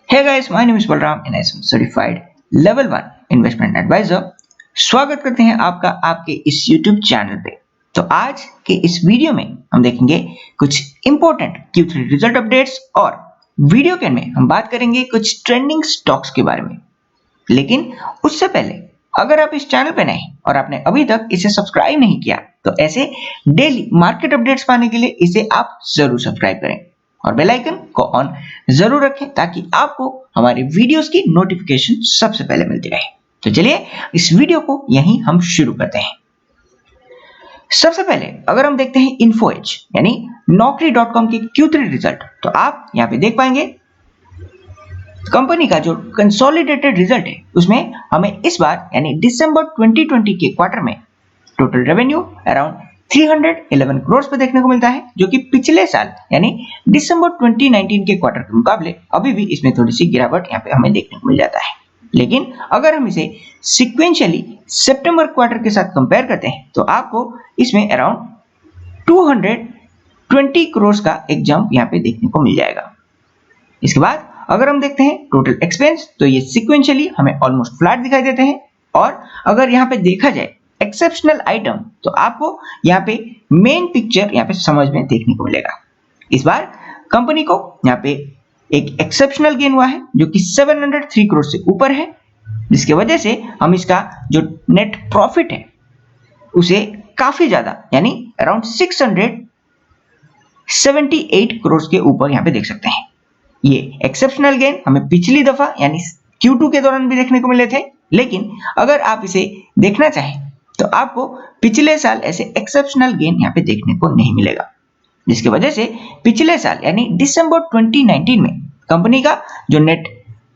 Hey guys, my name is Balram and I am certified level 1 investment advisor। स्वागत करते हैं आपका आपके इस YouTube चैनल पे। तो आज के इस वीडियो में हम देखेंगे कुछ इंपॉर्टेंट Q3 रिजल्ट अपडेट्स और वीडियो के में हम बात करेंगे कुछ ट्रेंडिंग स्टॉक्स के बारे में। लेकिन उससे पहले अगर आप इस चैनल पे नए हैं और आपने अभी तक इसे सब्सक्राइब नहीं किया तो ऐसे डेली मार्केट अपडेट्स पाने के लिए इसे आप जरूर सब्सक्राइब करें और बेल आइकन को ऑन जरूर रखें ताकि आपको हमारे वीडियोस की नोटिफिकेशन सबसे पहले मिलती रहे। तो चलिए इस वीडियो को यहीं हम शुरू करते हैं। सबसे पहले अगर हम देखते हैं इन्फोएज यानी नौकरी.com के Q3 रिजल्ट, तो आप यहां पे देख पाएंगे कंपनी का जो कंसोलिडेटेड रिजल्ट है उसमें हमें इस बार यानी दिसंबर 2020 के क्वार्टर में टोटल रेवेन्यू अराउंड 311 करोड़ पे देखने को मिलता है, जो कि पिछले साल यानी दिसंबर 2019 के क्वार्टर के मुकाबले अभी भी इसमें थोड़ी सी गिरावट यहाँ पे हमें देखने को मिल जाता है। लेकिन अगर हम इसे सिक्वेंशियली सितंबर क्वार्टर के साथ कंपेयर करते हैं तो आपको इसमें अराउंड 220 करोड़ का एक जंप यहाँ पे देखने को मिल जाएगा। इसके बाद अगर हम देखते हैं टोटल एक्सपेंस, तो ये सिक्वेंशियली हमें ऑलमोस्ट फ्लैट दिखाई देते हैं। और अगर यहाँ पे देखा जाए एक्सेप्शनल आइटम, तो आपको यहाँ पे मेन पिक्चर यहाँ पे समझ में देखने को मिलेगा। इस बार कंपनी को यहाँ पे एक एक्सेप्शनल गेन हुआ है जो कि 703 करोड़ से ऊपर है, जिसकी वजह से हम इसका जो नेट प्रॉफिट है उसे काफी ज्यादा यानी अराउंड 678 करोड़ के ऊपर यहाँ पे देख सकते हैं। ये एक्सेप्शनल गेन हमें पिछली दफा यानी Q2 के दौरान भी देखने को मिले थे, लेकिन अगर आप इसे देखना चाहें तो आपको पिछले साल ऐसे एक्सेप्शनल गेन यहाँ पे देखने को नहीं मिलेगा, जिसकी वजह से पिछले साल यानी दिसंबर 2019 में कंपनी का जो नेट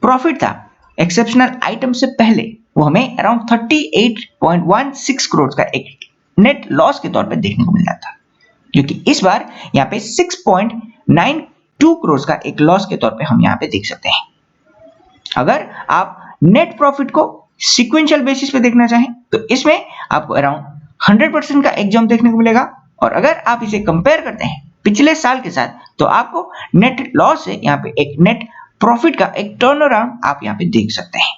प्रॉफिट था एक्सेप्शनल आइटम से पहले वो हमें अराउंड 38.16 करोड़ का एक नेट लॉस के तौर पे देखने को मिल रहा था, जो कि इस बार यहाँ पे 6.92 करोड़ का एक लॉस के तौर पे हम यहाँ पे देख सकते हैं। अगर आप नेट प्रॉफिट को सीक्वेंशियल बेसिस पे देखना चाहें तो इसमें आपको अराउंड 100% का एक जंप देखने को मिलेगा। और अगर आप इसे कंपेयर करते हैं पिछले साल के साथ तो आपको नेट लॉस से यहाँ पे एक नेट प्रॉफिट का एक टर्न अराउंड आप यहाँ पे देख सकते हैं,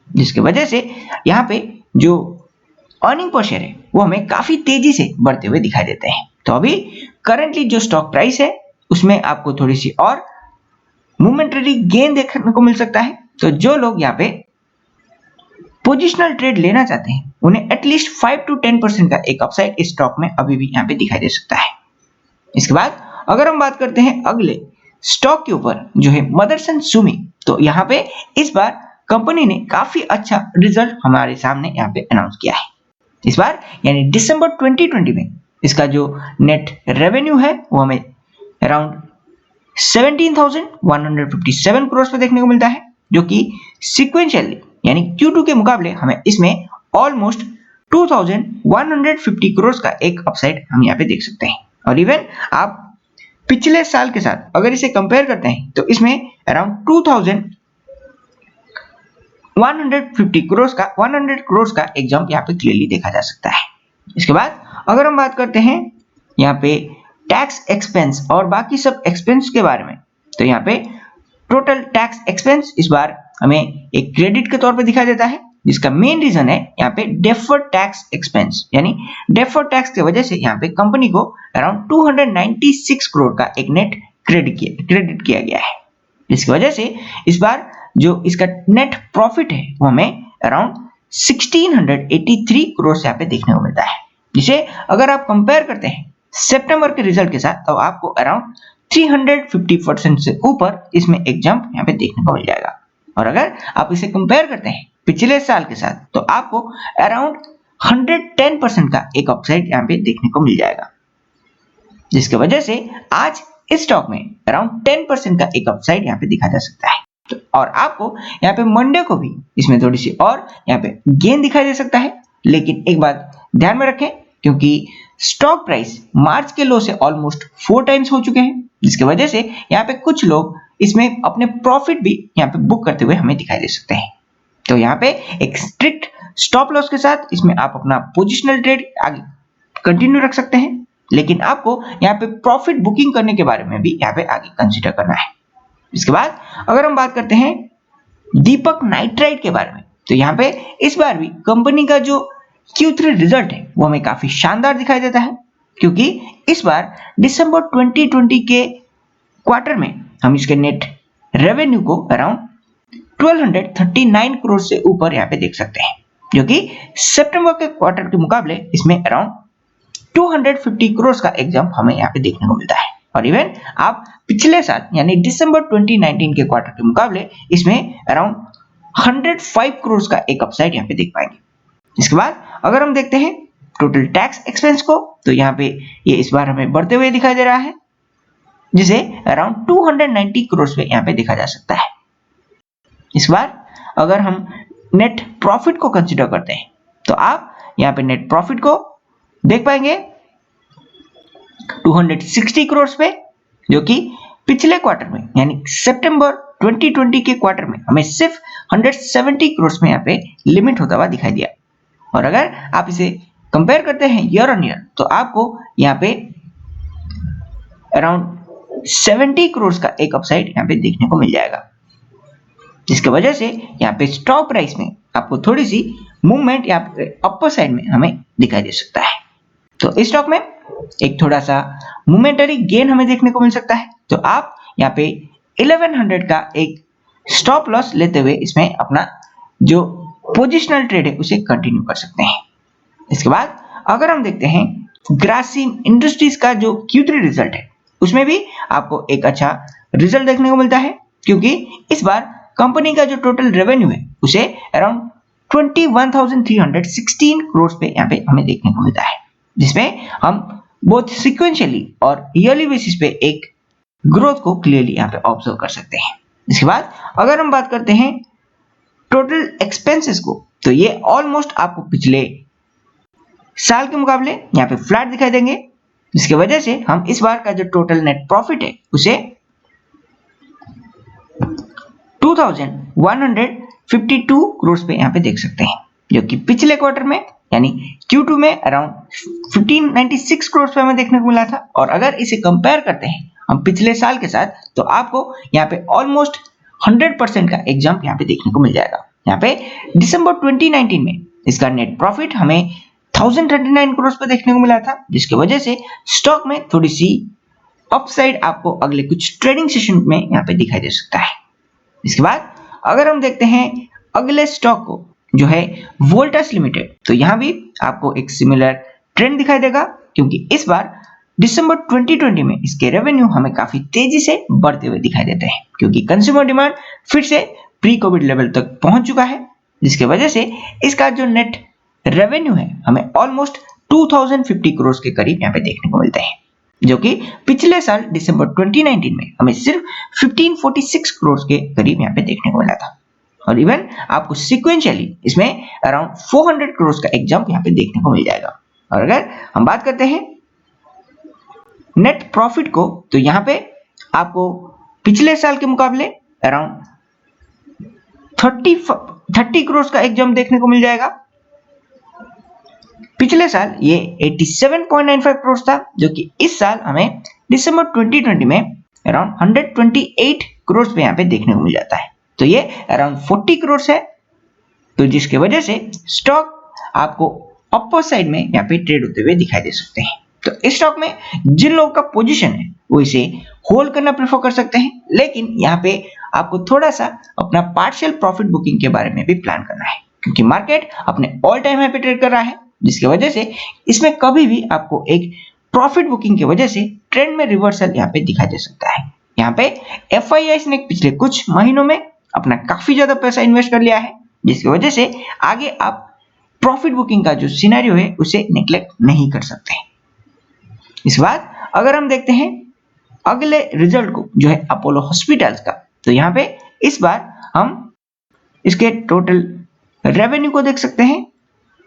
जिसकी वजह से यहाँ पे जो अर्निंग पर शेयर है वो हमें काफी तेजी से बढ़ते हुए दिखाई देते हैं। तो अभी करंटली जो स्टॉक प्राइस है उसमें आपको थोड़ी सी और मोमेंटरी गेन देखने को मिल सकता है। तो जो लोग यहाँ पे पोजिशनल ट्रेड लेना चाहते हैं उन्हें एटलीस्ट 5 to 10% का एक अपसाइड इस स्टॉक में अभी भी यहाँ पे दिखाई दे सकता है। इसके बाद अगर हम बात करते हैं अगले स्टॉक के ऊपर जो है मदरसन सुमी, तो यहाँ पे इस बार कंपनी ने काफी अच्छा रिजल्ट हमारे सामने यहाँ पे अनाउंस किया है। इस बार यानी दिसंबर 2020 में इसका जो नेट रेवेन्यू है वो हमें अराउंड 17,157 करोड़ पे देखने को मिलता है, जो कि सिक्वेंशियली यानी Q2 के मुकाबले हमें इसमें ऑलमोस्ट 2,150 करोड़ का एक अपसाइड हम यहाँ पे देख सकते हैं। और इवन आप पिछले साल के साथ अगर इसे कंपेयर करते हैं तो इसमें अराउंड 2,150 करोड़ का 100 करोड़ का एक जंप यहाँ पे क्लियरली देखा जा सकता है। इसके बाद अगर हम बात करते हैं यहाँ पे टैक्स एक्सपेंस और बाकी सब एक्सपेंस के बारे में, तो यहाँ पे टोटल टैक्स एक्सपेंस इस बार हमें एक क्रेडिट के तौर पे दिखाई देता है, जिसका मेन रीजन है यहाँ पे डेफर्ड टैक्स एक्सपेंस यानी डेफर्ड टैक्स की वजह से यहाँ पे कंपनी को अराउंड 296 करोड़ का एक नेट क्रेडिट किया गया है, जिसकी वजह से इस बार जो इसका नेट प्रॉफिट है वो हमें अराउंड 1683 करोड़ से यहाँ पे देखने को मिलता है, जिसे अगर आप कंपेयर करते हैं सितंबर के रिजल्ट के साथ तो आपको अराउंड 350% से ऊपर इसमें एक जंप यहाँ पे देखने को मिल जाएगा। और अगर आप इसे कंपेयर करते हैं पिछले साल के साथ तो आपको अराउंड 110% का एक अपसाइड यहाँ पे देखने को मिल जाएगा, जिसकी वजह से आज इस स्टॉक में अराउंड 10% का एक अपसाइड यहाँ पे दिखा जा सकता है। तो और आपको यहाँ पे मंडे को भी इसमें थोड़ी सी और यहाँ पे गेन दिखाई दे सकता है। लेकिन एक बात ध्यान में रखें, क्योंकि स्टॉक प्राइस मार्च के लो से ऑलमोस्ट 4 टाइम्स हो चुके हैं, जिसकी वजह से यहाँ पे कुछ लोग इसमें अपने प्रॉफिट भी यहाँ पे बुक करते हुए हमें दिखाई दे सकते हैं। तो यहाँ पे एक स्ट्रिक्ट स्टॉप लॉस के साथ इसमें आप अपना पोजिशनल ट्रेड आगे कंटिन्यू रख सकते हैं, लेकिन आपको यहाँ पे प्रॉफिट बुकिंग करने के बारे में भी यहाँ पे आगे कंसीडर करना है। इसके बाद अगर हम बात करते हैं दीपक नाइट्राइट के बारे में, तो यहाँ पे इस बार भी कंपनी का जो Q3 रिजल्ट है वो हमें काफी शानदार दिखाई देता है, क्योंकि इस बार दिसंबर 2020 के क्वार्टर में हम इसके नेट रेवेन्यू को अराउंड 1239 करोड़ से ऊपर यहाँ पे देख सकते हैं, जो कि सितंबर के क्वार्टर के मुकाबले इसमें अराउंड 250 करोड़ का एक जंप हमें यहाँ पे देखने को मिलता है। और इवन आप पिछले साल यानी दिसंबर 2019 के क्वार्टर के मुकाबले इसमें अराउंड 105 करोड़ का एक अपसाइड यहाँ पे देख पाएंगे। इसके बाद अगर हम देखते हैं टोटल टैक्स एक्सपेंस को, तो यहाँ पे ये इस बार हमें बढ़ते हुए दिखाई दे रहा है, जिसे अराउंड 290 करोड़ पे यहाँ पे देखा जा सकता है। इस बार अगर हम नेट प्रॉफिट को कंसीडर करते हैं, तो आप यहाँ पे नेट प्रॉफिट को देख पाएंगे 260 करोड़ पे, जो कि पिछले क्वार्टर में यानी सितंबर 2020 के क्वार्टर में हमें सिर्फ 170 करोड़ में यहाँ पे लिमिट होता हुआ दिखाई दिया। और अगर आप इसे कंपेयर करते हैं ईयर ऑन ईयर, तो आपको यहाँ पे अराउंड 70 करोड़ का एक अपसाइड यहाँ पे देखने को मिल जाएगा, जिसकी वजह से यहाँ पे स्टॉक प्राइस में आपको थोड़ी सी मूवमेंट यहाँ पे अपर साइड में हमें दिखाई दे सकता है। तो इस स्टॉक में एक थोड़ा सा मोमेंटरी गेन हमें देखने को मिल सकता है, तो आप यहाँ पे 1100 का एक स्टॉप लॉस लेते हुए इसमें अपना जो पोजिशनल ट्रेड है उसे कंटिन्यू कर सकते हैं। इसके बाद अगर हम देखते हैं ग्रासिम इंडस्ट्रीज का जो Q3 रिजल्ट है, उसमें भी आपको एक अच्छा रिजल्ट देखने को मिलता है, क्योंकि इस बार कंपनी का जो टोटल रेवेन्यू है उसे अराउंड 21,316 करोड़ पे यहाँ पे हमें देखने को मिलता है, जिसमें हम बोथ सिक्वेंशियली और ईयरली बेसिस पे एक ग्रोथ को क्लियरली यहाँ पे ऑब्जर्व कर सकते हैं। इसके बाद अगर हम बात करते हैं टोटल एक्सपेंसेस को, तो ये ऑलमोस्ट आपको पिछले साल के मुकाबले यहाँ पे फ्लैट दिखाई देंगे, जिसकी वजह से हम इस बार का जो टोटल नेट प्रॉफिट है उसे 2152 करोड़ पे यहाँ पे देख सकते हैं, जो कि पिछले क्वार्टर में यानी Q2 में अराउंड 1596 करोड़ पे हमें देखने को मिला था। और अगर इसे कंपेयर करते हैं हम पिछले साल के साथ, तो आपको यहाँ पे ऑलमोस्ट 100% का एक जंप यहाँ पे देखने को मिल जाएगा। यहाँ पे दिसंबर 2019 में इसका नेट प्रॉफिट हमें 1039 करोड़ पे देखने को मिला था, जिसकी वजह से स्टॉक में थोड़ी सी अपसाइड आपको अगले कुछ ट्रेडिंग सेशन में यहाँ पे दिखाई दे सकता है। इसके बाद अगर हम देखते हैं अगले स्टॉक को जो है वोल्टास लिमिटेड, तो यहाँ भी आपको एक सिमिलर ट्रेंड दिखाई देगा, क्योंकि इस बार दिसंबर 2020 में इसके रेवेन्यू हमें काफी तेजी से बढ़ते हुए दिखाई देते हैं, क्योंकि कंज्यूमर डिमांड फिर से प्री कोविड लेवल तक पहुंच चुका है, जिसकी वजह से इसका जो नेट रेवेन्यू है हमें ऑलमोस्ट 2050 करोड़ के करीब यहाँ पे देखने को मिलते हैं, जो कि पिछले साल दिसंबर 2019 में हमें सिर्फ 1546 करोड़ के करीब यहाँ पे देखने को मिला था। और इवन आपको सिक्वेंशियली इसमें अराउंड 400 करोड़ का एक जंप यहाँ पे देखने को मिल जाएगा। और अगर हम बात करते हैं नेट प्रॉफिट को, तो यहाँ पे आपको पिछले साल के मुकाबले अराउंड 30 करोड़ का एक जंप देखने को मिल जाएगा। पिछले साल ये 87.95 करोड़ था, जो कि इस साल हमें दिसंबर 2020 में अराउंड 128 करोड़ पे यहाँ पे देखने को मिल जाता है। तो ये अराउंड 40 करोड़ है, तो जिसके वजह से स्टॉक आपको अपर साइड में यहाँ पे ट्रेड होते हुए दिखाई दे सकते हैं। तो इस स्टॉक में जिन लोगों का पोजीशन है वो इसे होल्ड करना प्रेफर कर सकते हैं, लेकिन यहाँ पे आपको थोड़ा सा अपना पार्शियल प्रॉफिट बुकिंग के बारे में भी प्लान करना है, क्योंकि मार्केट अपने ऑल टाइम हाई पे ट्रेड कर रहा है, जिसकी वजह से इसमें कभी भी आपको एक प्रॉफिट बुकिंग की वजह से ट्रेंड में रिवर्सल यहाँ पे दिखाई दे सकता है। यहाँ पे FIIs ने पिछले कुछ महीनों में अपना काफी ज्यादा पैसा इन्वेस्ट कर लिया है, जिसकी वजह से आगे आप प्रॉफिट बुकिंग का जो सिनेरियो है उसे नेग्लेक्ट नहीं कर सकते। इस बात अगर हम देखते हैं अगले रिजल्ट को जो है अपोलो हॉस्पिटल्स का, तो यहाँ पे इस बार हम इसके टोटल रेवेन्यू को देख सकते हैं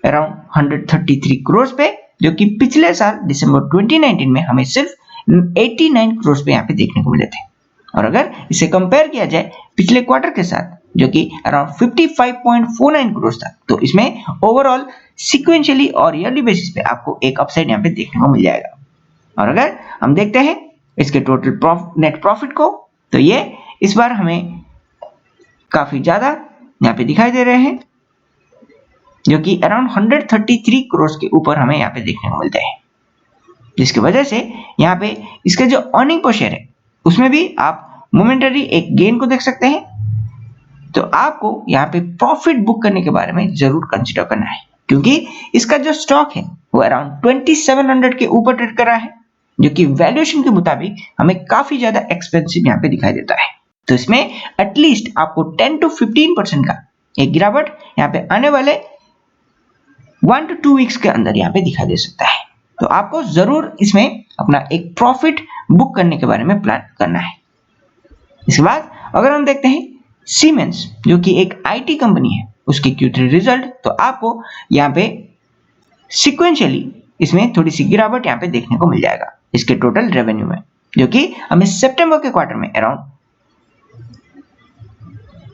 अराउंड 133 करोड़ पे, जो कि पिछले साल दिसंबर 2019 में हमें सिर्फ 89 करोड़ पे यहाँ पे देखने को मिले थे। और अगर इसे कंपेयर किया जाए पिछले क्वार्टर के साथ, जो कि अराउंड 55.49 करोड़ था, तो इसमें ओवरऑल सिक्वेंशियली और ईयरली बेसिस पे आपको एक अपसाइड यहाँ पे देखने को मिल जाएगा। और अगर हम देखते हैं इसके टोटल नेट प्रॉफिट को, तो ये इस बार हमें काफी ज्यादा यहाँ पे दिखाई दे रहे हैं, जो कि अराउंड 133 करोड़ के ऊपर हमें यहाँ पे देखने को मिलते हैं, जिसकी वजह से यहाँ पे इसका जो अर्निंग पर शेयर है उसमें भी आप मोमेंटरी एक गेन को देख सकते हैं। तो आपको यहाँ पे प्रॉफिट बुक करने के बारे में जरूर कंसिडर करना है, क्योंकि इसका जो स्टॉक है वो अराउंड 2700 के ऊपर ट्रेड कर रहा है, जो कि वैल्यूएशन के मुताबिक हमें काफी ज्यादा एक्सपेंसिव यहाँ पे दिखाई देता है। तो इसमें एटलीस्ट आपको 10 to 15% का एक गिरावट यहाँ पे आने वाले 1 to 2 वीक्स के अंदर यहाँ पे दिखाई दे सकता है। तो आपको जरूर इसमें अपना एक प्रॉफिट बुक करने के बारे में प्लान करना है। इसके बाद अगर हम देखते हैं सीमेंस, जो कि एक आईटी कंपनी है, उसकी Q3 रिजल्ट, तो आपको यहाँ पे सिक्वेंशियली इसमें थोड़ी सी गिरावट यहाँ पे देखने को मिल जाएगा इसके टोटल रेवेन्यू में, जो कि हमें सितंबर के क्वार्टर में अराउंड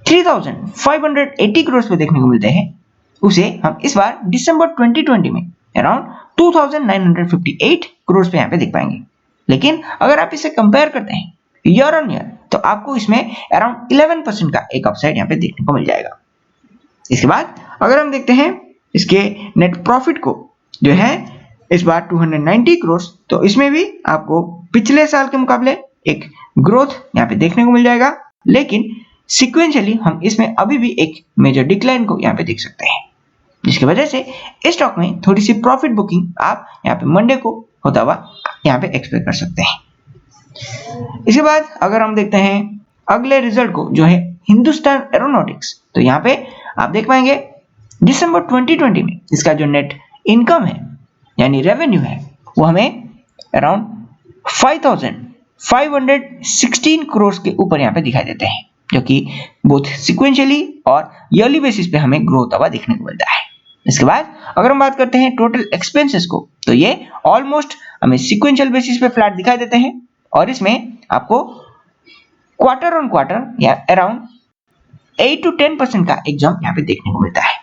3580 करोड़ पे देखने को मिलते हैं, उसे हम इस बार दिसंबर 2020 में अराउंड 2958 करोड़ पे यहाँ पे देख पाएंगे। लेकिन अगर आप इसे कंपेयर करते हैं ईयर ऑन ईयर, तो आपको इसमें अराउंड 11% का एक अपसाइड यहाँ पे देखने को मिल जाएगा। इसके बाद अगर हम देखते हैं इसके नेट प्रॉफिट को, जो है इस बार 290 करोड़, तो इसमें भी आपको पिछले साल के मुकाबले एक ग्रोथ यहाँ पे देखने को मिल जाएगा, लेकिन सिक्वेंशियली हम इसमें अभी भी एक मेजर डिक्लाइन को यहाँ पे देख सकते हैं, जिसकी वजह से इस स्टॉक में थोड़ी सी प्रॉफिट बुकिंग आप यहाँ पे मंडे को होता हुआ यहाँ पे एक्सपेक्ट कर सकते हैं। इसके बाद अगर हम देखते हैं अगले रिजल्ट को, जो है हिंदुस्तान एरोनॉटिक्स, तो यहाँ पे आप देख पाएंगे दिसंबर 2020 में इसका जो नेट इनकम है यानी रेवेन्यू है, वो हमें अराउंड 5516 करोड़ के ऊपर यहाँ पे दिखाई देते हैं, जो कि बोथ सिक्वेंशियली और ईयरली बेसिस पे हमें ग्रोथ हुआ देखने को मिलता है। इसके बाद अगर हम बात करते हैं टोटल एक्सपेंसेस को, तो ये ऑलमोस्ट हमें सिक्वेंशियल बेसिस पे फ्लैट दिखाई देते हैं, और इसमें आपको क्वार्टर ऑन क्वार्टर या अराउंड 8 to 10% का एक जंप यहाँ पे देखने को मिलता है,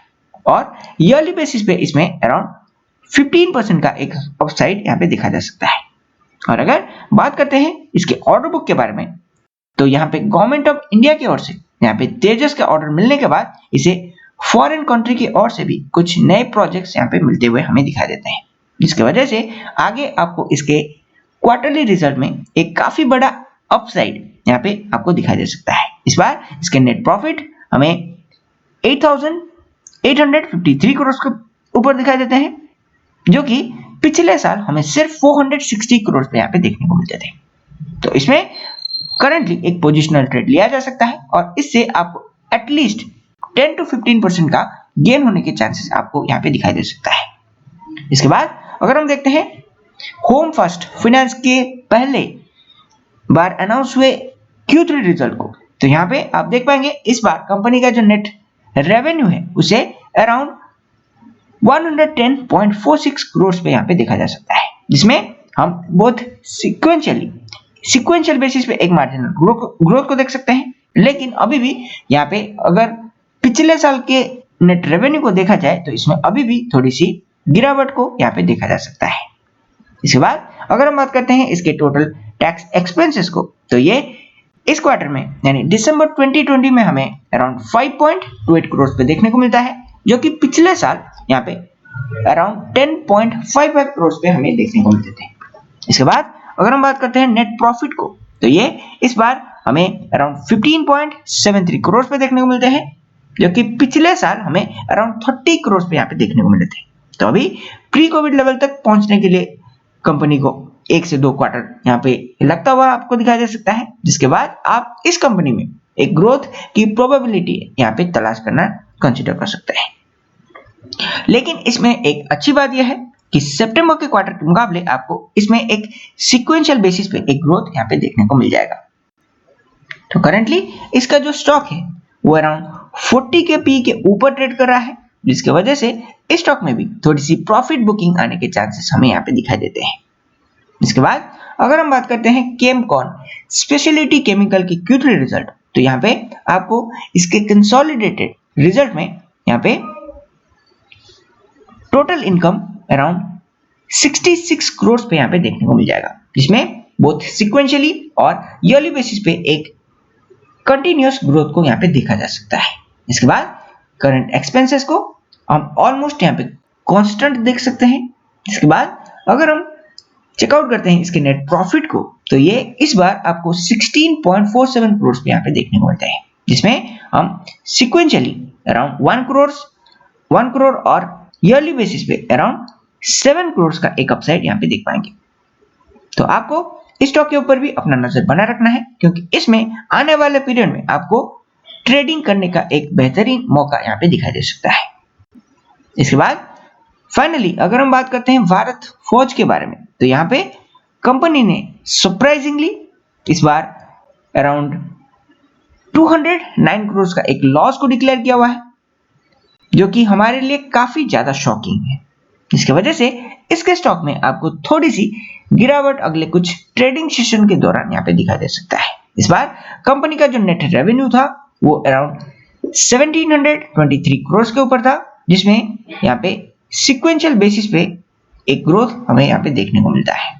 और ईयरली बेसिस पे इसमें अराउंड 15% का एक अपसाइड यहाँ पे देखा जा सकता है। और अगर बात करते हैं इसके ऑर्डर बुक के बारे में, तो यहाँ पे गवर्नमेंट ऑफ इंडिया की ओर से यहाँ पे तेजस का ऑर्डर मिलने के बाद इसे फॉरेन कंट्री की ओर से भी कुछ नए प्रोजेक्ट्स यहाँ पे मिलते हुए हमें दिखाई देते हैं, जिसकी वजह से आगे आपको इसके क्वार्टरली रिजल्ट में एक काफी बड़ा अपसाइड यहाँ पे आपको दिखाई दे सकता है। इस बार इसके नेट प्रॉफिट हमें 8853 करोड़ के ऊपर दिखाई देते हैं, जो कि पिछले साल हमें सिर्फ 460 करोड़ पे यहाँ पे देखने को मिलते थे। तो इसमें करंटली एक पोजिशनल ट्रेड लिया जा सकता है, और इससे आपको एटलीस्ट 10 to 15% का गेन होने के चांसेस आपको यहाँ पे दिखाई दे सकता है। इसके बाद अगर हम देखते हैं होम फर्स्ट फाइनेंस के पहले बार अनाउंस हुए Q3 रिजल्ट को, तो यहाँ पे आप देख पाएंगे इस बार कंपनी का जो नेट रेवेन्यू है उसे अराउंड 110.46 करोड़ पे यहाँ पे देखा जा सकता है, जिसमें हम बहुत सिक्वेंशियल बेसिस पे एक मार्जिनल ग्रोथ को देख सकते हैं। लेकिन अभी भी यहाँ पे अगर पिछले साल के नेट रेवेन्यू को देखा जाए, तो इसमें अभी भी थोड़ी सी गिरावट को यहाँ पे देखा जा सकता है। इसके बाद अगर हम बात करते हैं इसके टोटल टैक्स एक्सपेंसेस को, तो ये इस क्वार्टर में यानी दिसंबर 2020 में हमें अराउंड 5.28 करोड़ पे देखने को मिलता है, जो कि पिछले साल यहाँ पे अराउंड 10.55 करोड़ पे हमें देखने को मिलते थे। इसके बाद अगर हम बात करते हैं नेट प्रॉफिट को, तो ये इस बार हमें अराउंड 15.73 करोड़ पे देखने को मिलते हैं, जो कि पिछले साल हमें अराउंड 30 करोड़ पे यहाँ पे देखने को मिले थे। तो अभी प्री कोविड लेवल तक पहुंचने के लिए कंपनी को 1 से 2 क्वार्टर यहाँ पे लगता हुआ आपको दिखाई दे सकता है, जिसके बाद आप इस कंपनी में एक ग्रोथ की प्रोबेबिलिटी यहाँ पे तलाश करना कंसिडर कर सकते हैं। लेकिन इसमें एक अच्छी बात यह है कि सितंबर के क्वार्टर के मुकाबले आपको इसमें एक सिक्वेंशियल बेसिस पे एक ग्रोथ यहाँ पे देखने को मिल जाएगा। तो करंटली इसका जो स्टॉक है वो अराउंड 40 के पी के ऊपर ट्रेड कर रहा है, जिसकी वजह से इस स्टॉक में भी थोड़ी सी प्रॉफिट बुकिंग आने के चांसेस हमें यहाँ पे दिखाई देते हैं। इसके बाद अगर हम बात करते हैं केमकॉन स्पेशलिटी केमिकल की Q3 रिजल्ट, तो यहाँ पे आपको इसके कंसोलिडेटेड रिजल्ट में यहाँ पे टोटल इनकम अराउंड 66 करोड़ पे यहाँ पे देखने को मिल जाएगा, जिसमें बोथ सिक्वेंशियली और ईयरली बेसिस पे एक कंटिन्यूअस ग्रोथ को यहाँ पे देखा जा सकता है। इसके बाद करंट एक्सपेंसेस को हम ऑलमोस्ट यहाँ पे कांस्टेंट देख सकते हैं। इसके बाद अगर हम चेकआउट करते हैं इसके नेट प्रॉफिट को, तो ये इस बार आपको 16.47 करोड़ पे यहाँ पे देखने को मिलता है, जिसमें हम सिक्वेंशियली अराउंड 1 करोड़ और ईयरली बेसिस पे अराउंड 7 करोड़ का एक अपसाइड यहाँ पे देख पाएंगे। तो आपको इस स्टॉक के ऊपर भी अपना नजर बना रखना है, क्योंकि इसमें आने वाले पीरियड में आपको ट्रेडिंग करने का एक बेहतरीन मौका यहाँ पे दिखाई दे सकता है। इसके बाद फाइनली अगर हम बात करते हैं भारत फौज के बारे में, तो यहाँ पे कंपनी ने सरप्राइजिंगली इस बार अराउंड 209 करोड़ का एक लॉस को डिक्लेयर किया हुआ है, जो कि हमारे लिए काफी ज्यादा शॉकिंग है। इसकी वजह से इसके स्टॉक में आपको थोड़ी सी गिरावट अगले कुछ ट्रेडिंग सेशन के दौरान यहाँ पे दिखाई दे सकता है। इस बार कंपनी का जो नेट रेवेन्यू था वो अराउंड 1723 करोड़ के ऊपर था, जिसमें यहाँ पे सिक्वेंशियल बेसिस पे एक ग्रोथ हमें यहाँ पे देखने को मिलता है,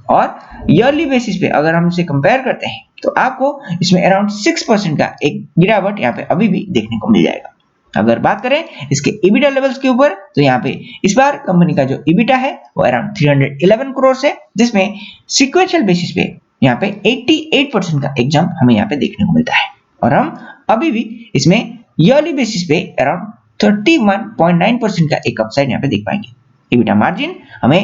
और ईयरली बेसिस पे अगर हम इसे कंपेयर करते हैं तो आपको इसमें अराउंड 6% का एक गिरावट यहाँ पे अभी भी देखने को मिल जाएगा। अगर बात करें इसके EBITDA लेवल्स के ऊपर, तो यहाँ पे इस बार कंपनी का जो EBITDA है वो अराउंड 311 करोड़ है, जिसमें सिक्वेंशियल बेसिस पे यहाँ पे 88% का एक जंप हमें यहाँ पे देखने को मिलता है, और हम अभी भी इसमें ईयरली बेसिस पे अराउंड 31.9% का एक अपसाइड यहाँ पे देख पाएंगे। EBITDA मार्जिन हमें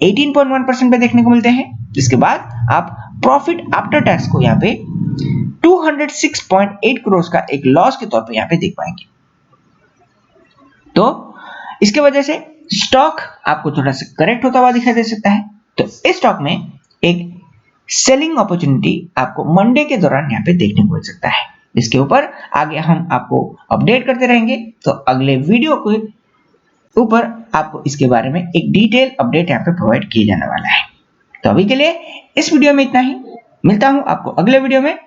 18.1% पे देखने को मिलते हैं। इसके बाद आप प्रॉफिट आफ्टर टैक्स को यहाँ पे 206.8 करोड़ का एक लॉस के तौर पे यहाँ पे देख पाएंगे। तो इसके वजह से स्टॉक आपको थोड़ा सा करेक्ट होता हुआ दिखाई दे सकता है। तो इस स्टॉक में एक सेलिंग अपॉर्चुनिटी आपको मंडे के दौरान यहाँ पे देखने को मिल सकता है। इसके ऊपर आगे हम आपको अपडेट करते रहेंगे, तो अगले वीडियो के ऊपर आपको इसके बारे में एक डिटेल अपडेट यहाँ पे प्रोवाइड किया जाने वाला है। तो अभी के लिए इस वीडियो में इतना ही, मिलता हूं आपको अगले वीडियो में।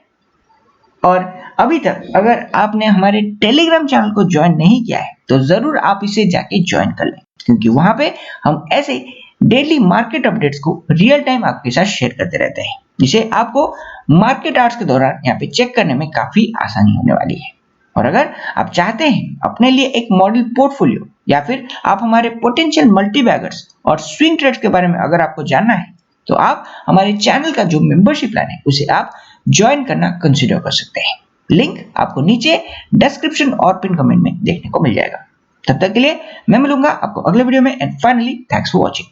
और अभी तक अगर आपने हमारे टेलीग्राम चैनल को ज्वाइन नहीं किया है तो जरूर आप इसे जाके ज्वाइन कर लें, क्योंकि वहां पे हम ऐसे डेली मार्केट अपडेट्स को रियल टाइम आपके साथ शेयर करते रहते हैं, जिसे आपको मार्केट आवर्स के दौरान यहाँ पे चेक करने में काफी आसानी होने वाली है। और अगर आप चाहते हैं अपने लिए एक मॉडल पोर्टफोलियो, या फिर आप हमारे पोटेंशियल मल्टीबैगर्स और स्विंग ट्रेड्स के बारे में अगर आपको जानना है, तो आप हमारे चैनल का जो मेंबरशिप प्लान है उसे आप ज्वाइन करना कंसीडर कर सकते हैं। लिंक आपको नीचे डिस्क्रिप्शन और पिन कमेंट में देखने को मिल जाएगा। तब तक के लिए मैं मिलूंगा आपको अगले वीडियो में, and finally thanks for watching.